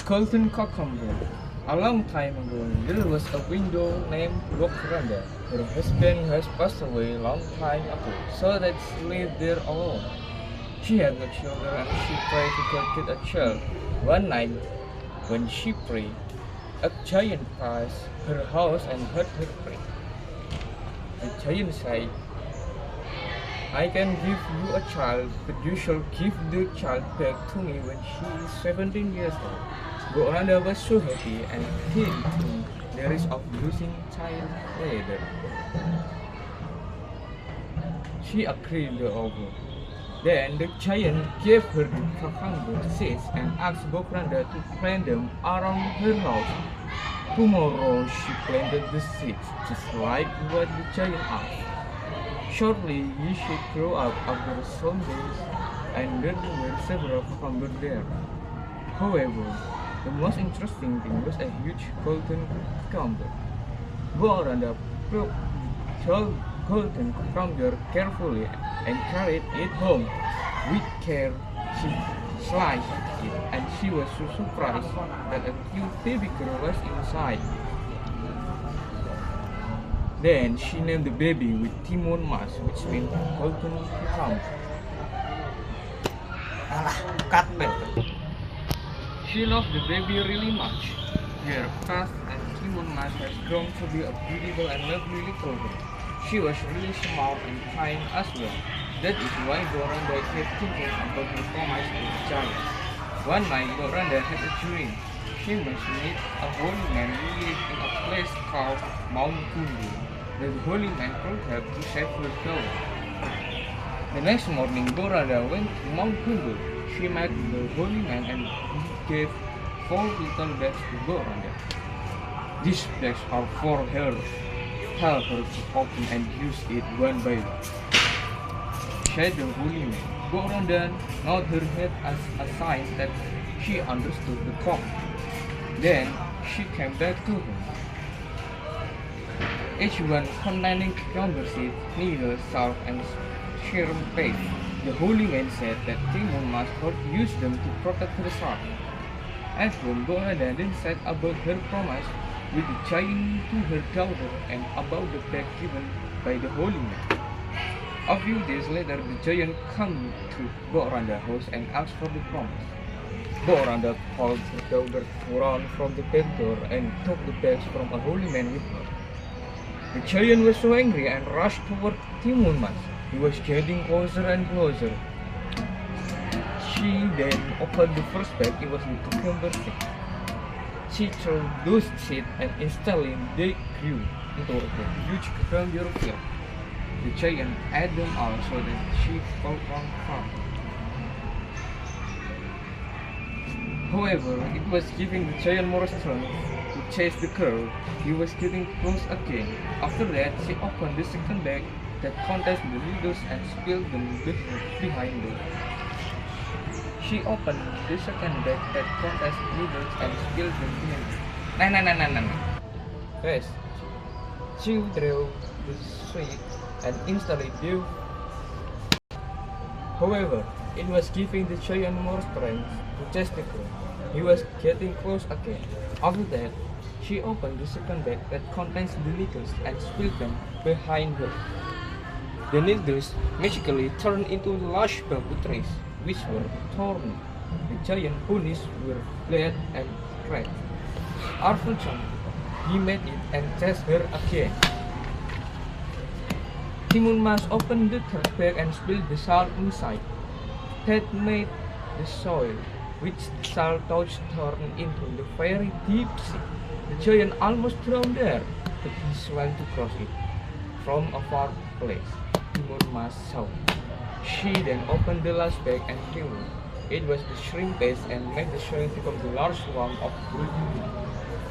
Colton Cucumber. A long time ago, there was a widow named Bokranda. Her husband has passed away a long time ago, so that she lived there alone. She had no children and she prayed to God get a child. One night, when she prayed, a giant passed her house and heard her pray. The giant said, I can give you a child, but you shall give the child back to me when she is 17 years old. Bokranda was so happy and he took the risk of losing child later. She agreed to offer. Then the giant gave her the cucumber seeds and asked Bokranda to plant them around her house. Tomorrow she planted the seeds, just like what the giant asked. Shortly, he should grow up after some days, and there were several cucumbers there. However, the most interesting thing was a huge golden cucumber. Bokranda plucked the golden cucumber carefully and carried it home. With care, she sliced it, and she was so surprised that a cute baby girl was inside. Then she named the baby with Timon Mas, which means golden cucumber. Alah, cut man. She loved the baby really much. Their past and Timon Mas has grown to be a beautiful and lovely little girl. She was really smart and kind as well. That is why Bokranda kept thinking about her promise to the giant. One night, Bokranda had a dream. She must meet a holy man who lived in a place called Mount Kundu. The holy man told her to save her daughter. The next morning, Bokranda went to Mount Kundu. She met the holy man and he gave 4 little bags to Bokranda. These bags are for her. Tell her to open and use it one by one, said the holy man. Bokranda nodded her head as a sign that she understood the command. Then she came back to him. Each one containing cucumber seed, needle, salt, and shrimp paste. The holy man said that Timon must not use them to protect herself. At home, Bokranda then said about her promise with the giant to her daughter and about the bag given by the holy man. A few days later, the giant came to Bokranda's house and asked for the promise. Bokranda called her daughter to run from the back door and took the bags from a holy man with her. The giant was so angry and rushed toward Timon Mas. He was getting closer and closer. She then opened the first bag. It was the cucumber seed. She threw those seeds and instantly they grew into a huge cucumber field. The giant ate them all so that she fell on far. However, it was giving the giant more strength to chase the girl. He was getting close again. After that, she opened the second bag that contained the needles and spilled them behind her. She opened the second bag that contained needles and spilled them behind her. No. First, she withdrew the seed and instantly did. However, it was giving the giant more strength to chase the girl. He was getting close again. After that, she opened the second bag that contains the needles and spilled them behind her. The needles magically turned into large bamboo trees, which were thorny. The giant ponies were flat and cracked. Unfortunately, he made it and chased her again. Timon Mas opened the third bag and spilled the salt inside. That made the soil, which salt touched, turn into the very deep sea. The giant almost drowned there, but he swam to cross it. From a far place, Timon Mas saw. She then opened the last bag and removed. It was the shrimp paste and made the shrimp become the large lump of brooding.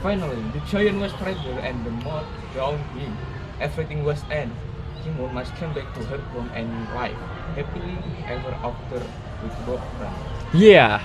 Finally, the giant was trapped and the mud drowned him. Everything was ended. Timon Mas came back to her home and life happily ever after with Bokranda. Yeah.